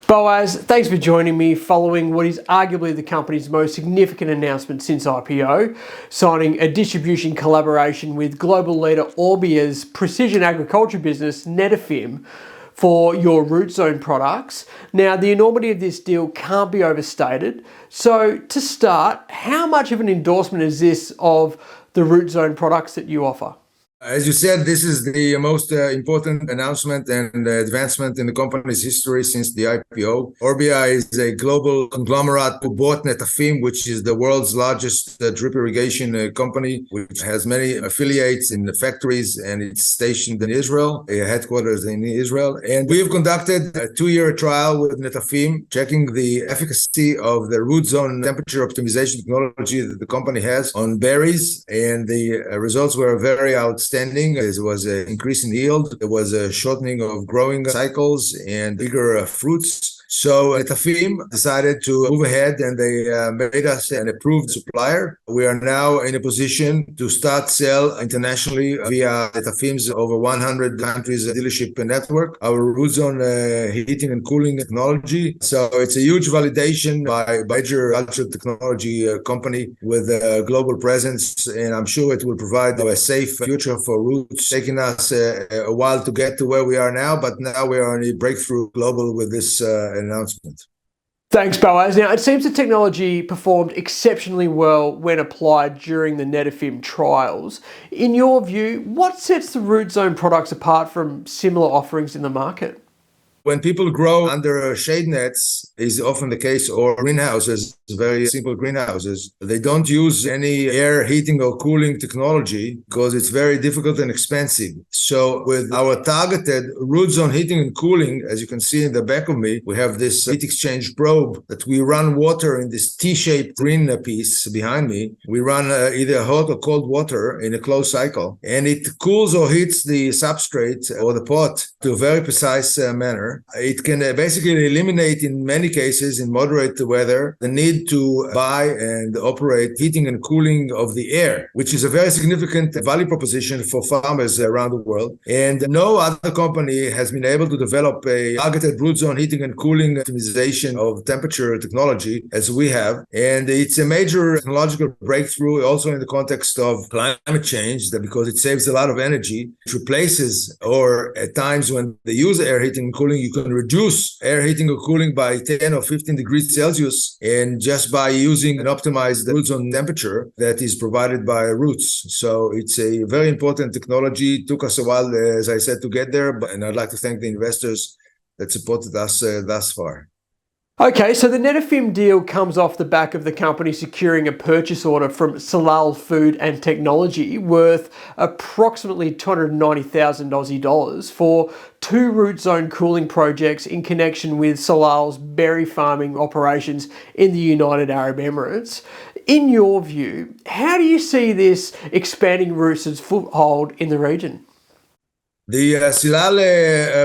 Boaz, thanks for joining me following what is arguably the company's most significant announcement since IPO, signing a distribution collaboration with global leader Orbia's precision agriculture business Netafim for your root zone products. Now, the enormity of this deal can't be overstated. So to start, how much of an endorsement is this of the root zone products that you offer? As you said, this is the most important announcement and advancement in the company's history since the IPO. Orbia is a global conglomerate who bought Netafim, which is the world's largest drip irrigation company, which has many affiliates in the factories, and it's stationed in Israel, headquarters in Israel. And we have conducted a 2-year trial with Netafim, checking the efficacy of the root zone temperature optimization technology that the company has on berries, and the results were very outstanding. There was an increase in yield, there was a shortening of growing cycles and bigger fruits. So Netafim decided to move ahead, and they made us an approved supplier. We are now in a position to start sell internationally via Netafim's over 100 countries dealership network, our root zone heating and cooling technology. So it's a huge validation by major agricultural technology company with a global presence, and I'm sure it will provide a safe future for roots, taking us a while to get to where we are now, but now we are on a breakthrough global with this announcement. Thanks, Boaz. Now, it seems the technology performed exceptionally well when applied during the Netafim trials. In your view, what sets the root zone products apart from similar offerings in the market? When people grow under shade nets, is often the case, or greenhouses, very simple greenhouses, they don't use any air heating or cooling technology because it's very difficult and expensive. So with our targeted root zone heating and cooling, as you can see in the back of me, we have this heat exchange probe that we run water in this T-shaped green piece behind me. We run either hot or cold water in a closed cycle, and it cools or heats the substrate or the pot to a very precise manner. It can basically eliminate, in many cases, in moderate weather, the need to buy and operate heating and cooling of the air, which is a very significant value proposition for farmers around the world. And no other company has been able to develop a targeted root zone heating and cooling optimization of temperature technology as we have. And it's a major technological breakthrough also in the context of climate change, because it saves a lot of energy. It replaces, or at times when they use air heating and cooling, you can reduce air heating or cooling by 10 or 15 degrees Celsius, and just by using an optimized root zone temperature that is provided by roots. So it's a very important technology. It took us a while, as I said, to get there, and I'd like to thank the investors that supported us thus far. Okay, so the Netafim deal comes off the back of the company securing a purchase order from Salal Food and Technology worth approximately 290,000 Aussie dollars for 2 root zone cooling projects in connection with Salal's berry farming operations in the United Arab Emirates. In your view, how do you see this expanding Root's foothold in the region? The Salal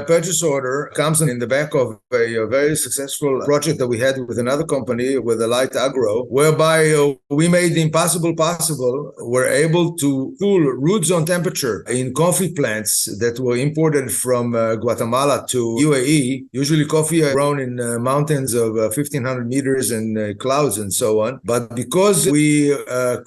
purchase order comes in the back of a very successful project that we had with another company, with Light Agro, whereby we made the impossible possible. We're able to cool root zone temperature in coffee plants that were imported from Guatemala to UAE. Usually coffee are grown in mountains of 1,500 meters and clouds and so on. But because we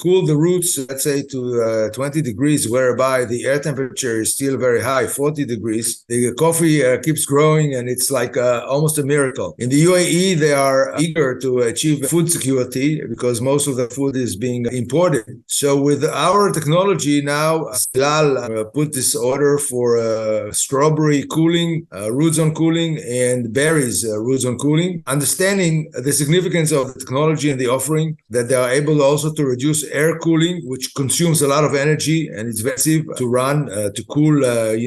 cool the roots, let's say to 20 degrees, whereby the air temperature is still very high, 40 degrees, the coffee keeps growing, and it's like almost a miracle. In the UAE, they are eager to achieve food security because most of the food is being imported. So with our technology now, Salal put this order for strawberry cooling, root zone cooling, and berries root zone cooling, understanding the significance of the technology and the offering, that they are able also to reduce air cooling, which consumes a lot of energy and it's expensive to run, to cool,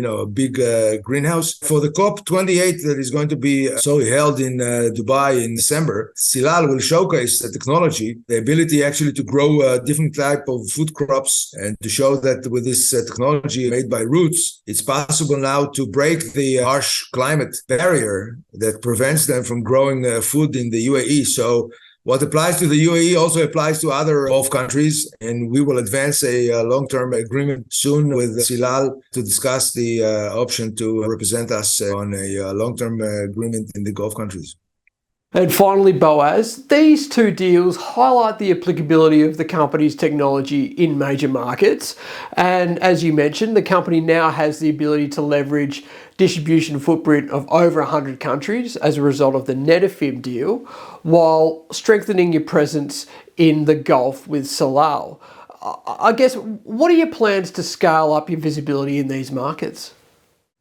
a big greenhouse. For the COP28 that is going to be held in Dubai in December, Salal will showcase the technology, the ability actually to grow different type of food crops, and to show that with this technology made by roots, it's possible now to break the harsh climate barrier that prevents them from growing food in the UAE. So what applies to the UAE also applies to other Gulf countries, and we will advance a long-term agreement soon with Salal to discuss the option to represent us on a long-term agreement in the Gulf countries. And finally, Boaz, these two deals highlight the applicability of the company's technology in major markets. And as you mentioned, the company now has the ability to leverage distribution footprint of over 100 countries as a result of the Netafim deal, while strengthening your presence in the Gulf with Salal. I guess, what are your plans to scale up your visibility in these markets?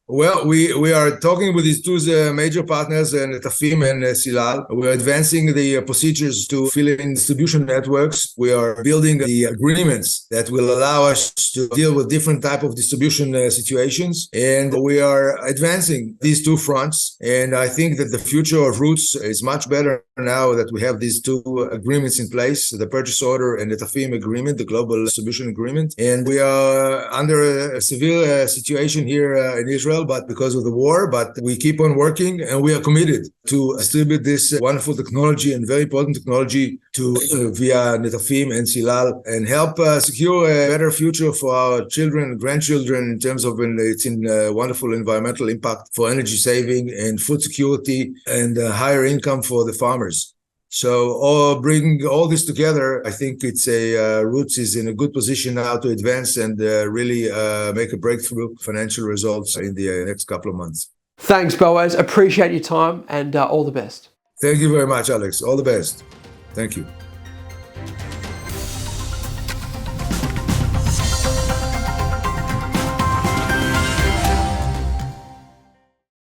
Well, we are talking with these two major partners, Netafim and Silal. We're advancing the procedures to fill in distribution networks. We are building the agreements that will allow us to deal with different type of distribution situations. And we are advancing these two fronts. And I think that the future of Roots is much better now that we have these two agreements in place, the purchase order and the Netafim agreement, the global distribution agreement. And we are under a severe situation here in Israel, but because of the war, but we keep on working and we are committed to distribute this wonderful technology and very important technology to via Netafim and Silal and help secure a better future for our children and grandchildren in terms of its wonderful environmental impact for energy saving and food security and higher income for the farmers. So bringing all this together, I think it's Roots is in a good position now to advance and really make a breakthrough financial results in the next couple of months. Thanks, Boaz. Appreciate your time and all the best. Thank you very much, Alex. All the best. Thank you.